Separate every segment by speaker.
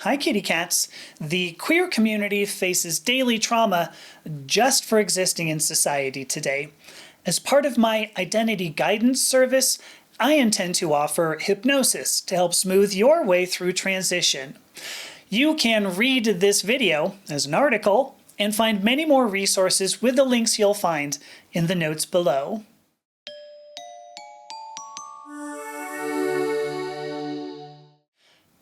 Speaker 1: Hi, kitty cats. The queer community faces daily trauma just for existing in society today. As part of my identity guidance service, I intend to offer hypnosis to help smooth your way through transition. You can read this video as an article and find many more resources with the links you'll find in the notes below.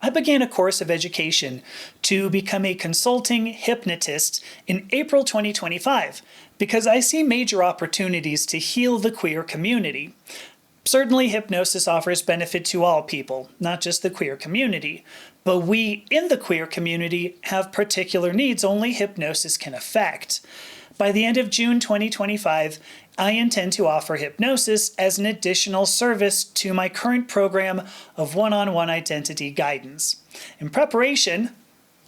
Speaker 1: I began a course of education to become a consulting hypnotist in April 2025 because I see major opportunities to heal the queer community. Certainly, hypnosis offers benefit to all people, not just the queer community. But we in the queer community have particular needs only hypnosis can affect. By the end of June 2025, I intend to offer hypnosis as an additional service to my current program of one-on-one identity guidance. In preparation,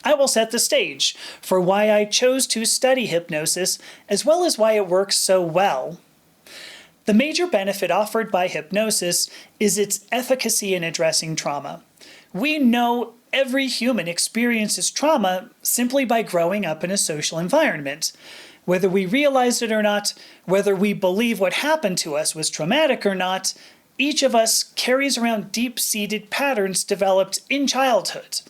Speaker 1: I will set the stage for why I chose to study hypnosis, as well as why it works so well. The major benefit offered by hypnosis is its efficacy in addressing trauma. We know every human experiences trauma simply by growing up in a social environment. Whether we realize it or not, whether we believe what happened to us was traumatic or not, each of us carries around deep-seated patterns developed in childhood.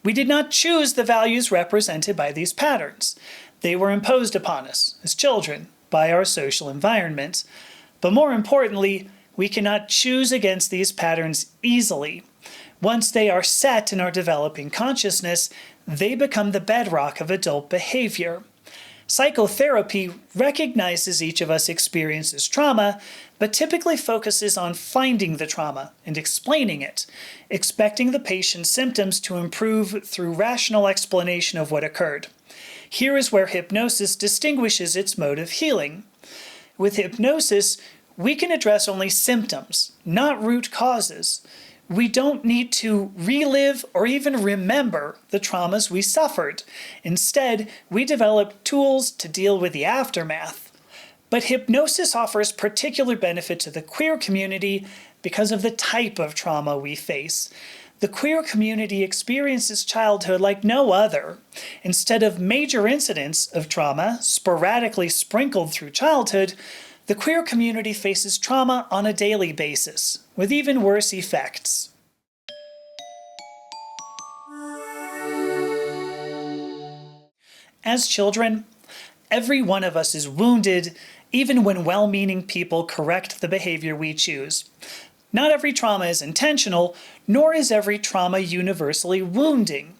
Speaker 1: We did not choose the values represented by these patterns. They were imposed upon us as children by our social environment. But more importantly, we cannot choose against these patterns easily. Once they are set in our developing consciousness, they become the bedrock of adult behavior. Psychotherapy recognizes each of us experiences trauma, but typically focuses on finding the trauma and explaining it, expecting the patient's symptoms to improve through rational explanation of what occurred. Here is where hypnosis distinguishes its mode of healing. With hypnosis, we can address only symptoms, not root causes. We don't need to relive or even remember the traumas we suffered. Instead, we develop tools to deal with the aftermath. But hypnosis offers particular benefit to the queer community because of the type of trauma we face. The queer community experiences childhood like no other. Instead of major incidents of trauma sporadically sprinkled through childhood, the queer community faces trauma on a daily basis, with even worse effects. As children, every one of us is wounded, even when well-meaning people correct the behavior we choose. Not every trauma is intentional, nor is every trauma universally wounding.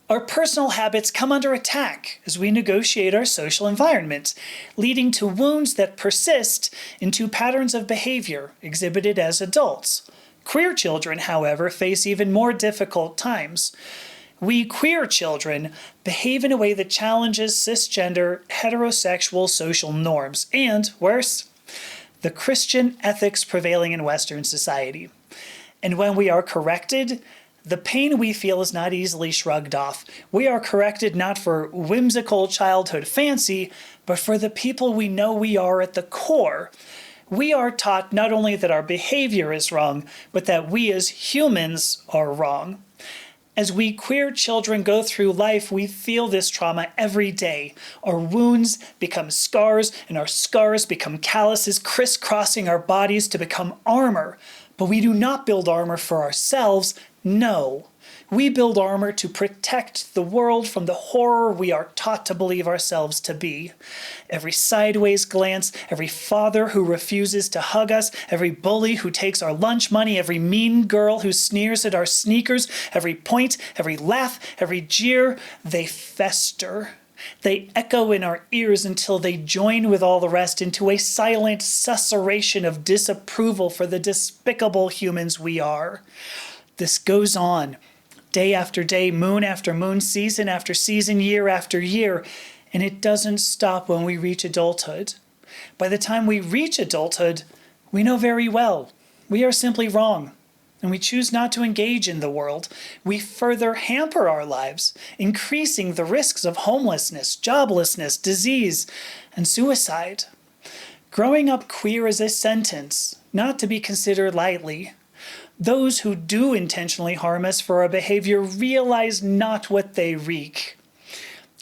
Speaker 1: Our personal habits come under attack as we negotiate our social environment, leading to wounds that persist into patterns of behavior exhibited as adults. Queer children, however, face even more difficult times. We queer children behave in a way that challenges cisgender, heterosexual social norms and, worse, the Christian ethics prevailing in Western society. And when we are corrected, the pain we feel is not easily shrugged off. We are corrected not for whimsical childhood fancy, but for the people we know we are at the core. We are taught not only that our behavior is wrong, but that we as humans are wrong. As we queer children go through life, we feel this trauma every day. Our wounds become scars, and our scars become calluses crisscrossing our bodies to become armor. But we do not build armor for ourselves. No, we build armor to protect the world from the horror we are taught to believe ourselves to be. Every sideways glance, every father who refuses to hug us, every bully who takes our lunch money, every mean girl who sneers at our sneakers, every point, every laugh, every jeer, they fester. They echo in our ears until they join with all the rest into a silent susurration of disapproval for the despicable humans we are. This goes on, day after day, moon after moon, season after season, year after year, and it doesn't stop when we reach adulthood. By the time we reach adulthood, we know very well we are simply wrong, and we choose not to engage in the world. We further hamper our lives, increasing the risks of homelessness, joblessness, disease, and suicide. Growing up queer is a sentence, not to be considered lightly. Those who do intentionally harm us for our behavior realize not what they wreak.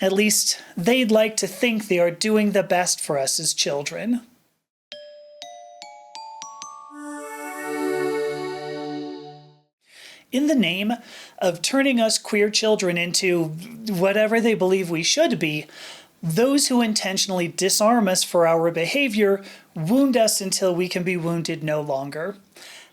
Speaker 1: At least, they'd like to think they are doing the best for us as children. In the name of turning us queer children into whatever they believe we should be, those who intentionally disarm us for our behavior wound us until we can be wounded no longer.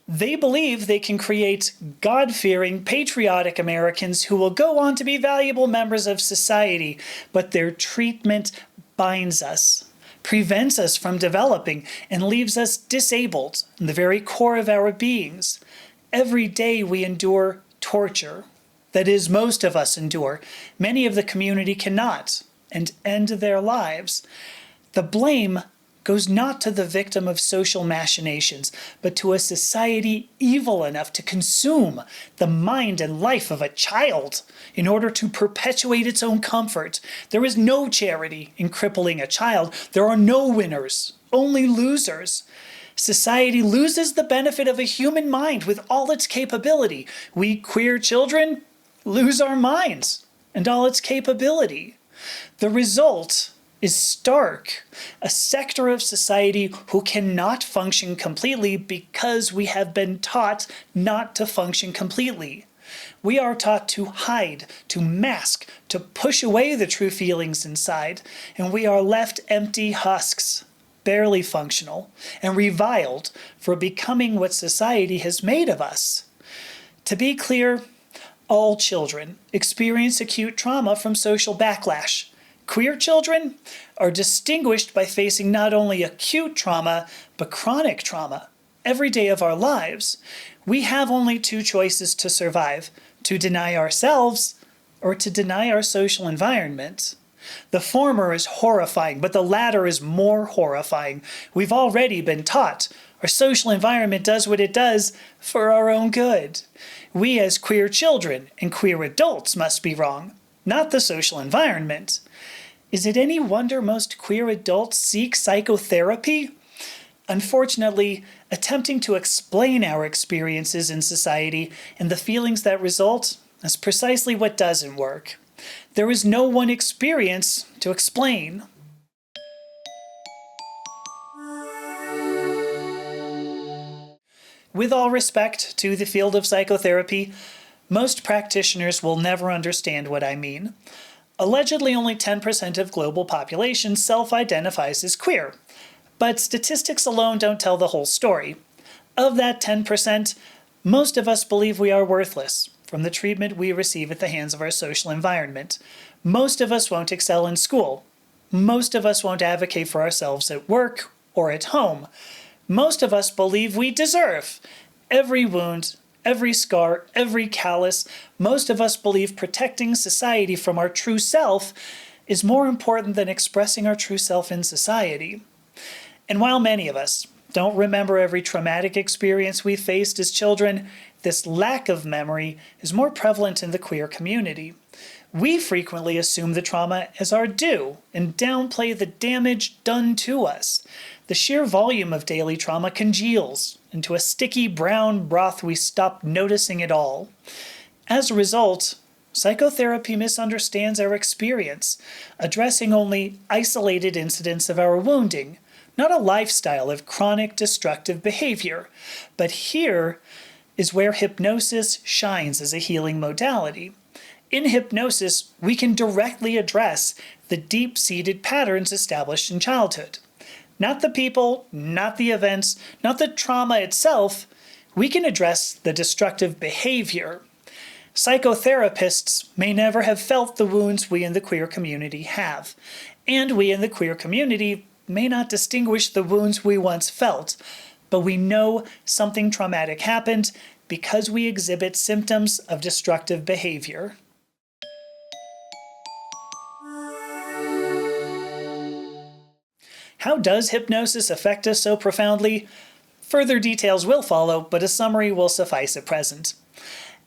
Speaker 1: They believe they can create God-fearing, patriotic Americans who will go on to be valuable members of society, but their treatment binds us, prevents us from developing, and leaves us disabled in the very core of our beings. Every day we endure torture. That is, most of us endure. Many of the community cannot, and end their lives. The blame goes not to the victim of social machinations, but to a society evil enough to consume the mind and life of a child in order to perpetuate its own comfort. There is no charity in crippling a child. There are no winners, only losers. Society loses the benefit of a human mind with all its capability. We queer children lose our minds and all its capability. The result is stark. A sector of society who cannot function completely because we have been taught not to function completely. We are taught to hide, to mask, to push away the true feelings inside, and we are left empty husks, barely functional, and reviled for becoming what society has made of us. To be clear, all children experience acute trauma from social backlash. Queer children are distinguished by facing not only acute trauma, but chronic trauma every day of our lives. We have only two choices to survive: to deny ourselves or to deny our social environment. The former is horrifying, but the latter is more horrifying. We've already been taught our social environment does what it does for our own good. We as queer children and queer adults must be wrong, not the social environment. Is it any wonder most queer adults seek psychotherapy? Unfortunately, attempting to explain our experiences in society and the feelings that result is precisely what doesn't work. There is no one experience to explain. With all respect to the field of psychotherapy, most practitioners will never understand what I mean. Allegedly, only 10% of global population self-identifies as queer, but statistics alone don't tell the whole story. Of that 10%, most of us believe we are worthless from the treatment we receive at the hands of our social environment. Most of us won't excel in school. Most of us won't advocate for ourselves at work or at home. Most of us believe we deserve every wound, every scar, every callus. Most of us believe protecting society from our true self is more important than expressing our true self in society. And while many of us don't remember every traumatic experience we faced as children, this lack of memory is more prevalent in the queer community. We frequently assume the trauma as our due and downplay the damage done to us. The sheer volume of daily trauma congeals into a sticky brown broth we stop noticing at all. As a result, psychotherapy misunderstands our experience, addressing only isolated incidents of our wounding, not a lifestyle of chronic destructive behavior. But here is where hypnosis shines as a healing modality. In hypnosis, we can directly address the deep-seated patterns established in childhood. Not the people, not the events, not the trauma itself. We can address the destructive behavior. Psychotherapists may never have felt the wounds we in the queer community have, and we in the queer community may not distinguish the wounds we once felt, but we know something traumatic happened because we exhibit symptoms of destructive behavior. How does hypnosis affect us so profoundly? Further details will follow, but a summary will suffice at present.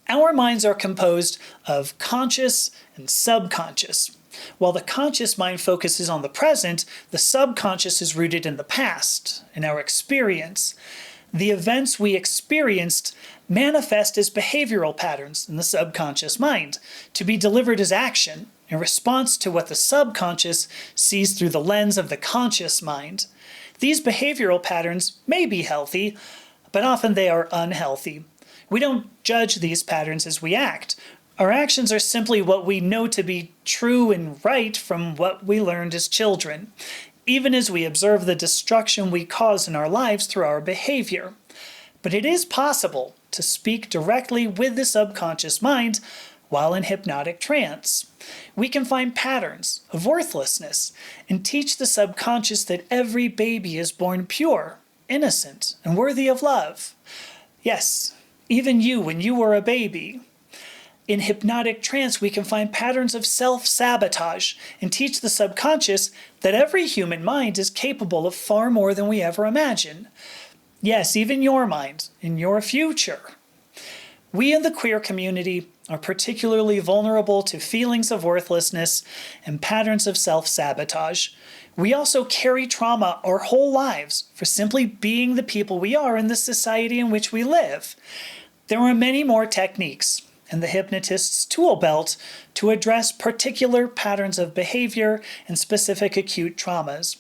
Speaker 1: Our minds are composed of conscious and subconscious. While the conscious mind focuses on the present, the subconscious is rooted in the past, in our experience. The events we experienced manifest as behavioral patterns in the subconscious mind, to be delivered as action in response to what the subconscious sees through the lens of the conscious mind. These behavioral patterns may be healthy, but often they are unhealthy. We don't judge these patterns as we act. Our actions are simply what we know to be true and right from what we learned as children, even as we observe the destruction we cause in our lives through our behavior. But it is possible to speak directly with the subconscious mind while in hypnotic trance. We can find patterns of worthlessness and teach the subconscious that every baby is born pure, innocent, and worthy of love. Yes, even you when you were a baby. In hypnotic trance, we can find patterns of self-sabotage and teach the subconscious that every human mind is capable of far more than we ever imagine. Yes, even your mind, in your future. We in the queer community are particularly vulnerable to feelings of worthlessness and patterns of self-sabotage. We also carry trauma our whole lives for simply being the people we are in the society in which we live. There are many more techniques in the hypnotist's tool belt to address particular patterns of behavior and specific acute traumas.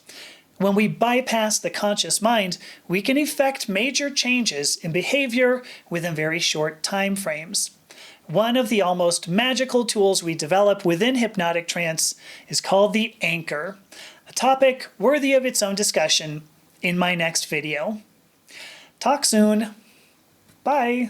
Speaker 1: When we bypass the conscious mind, we can effect major changes in behavior within very short time frames. One of the almost magical tools we develop within hypnotic trance is called the anchor, a topic worthy of its own discussion in my next video. Talk soon. Bye.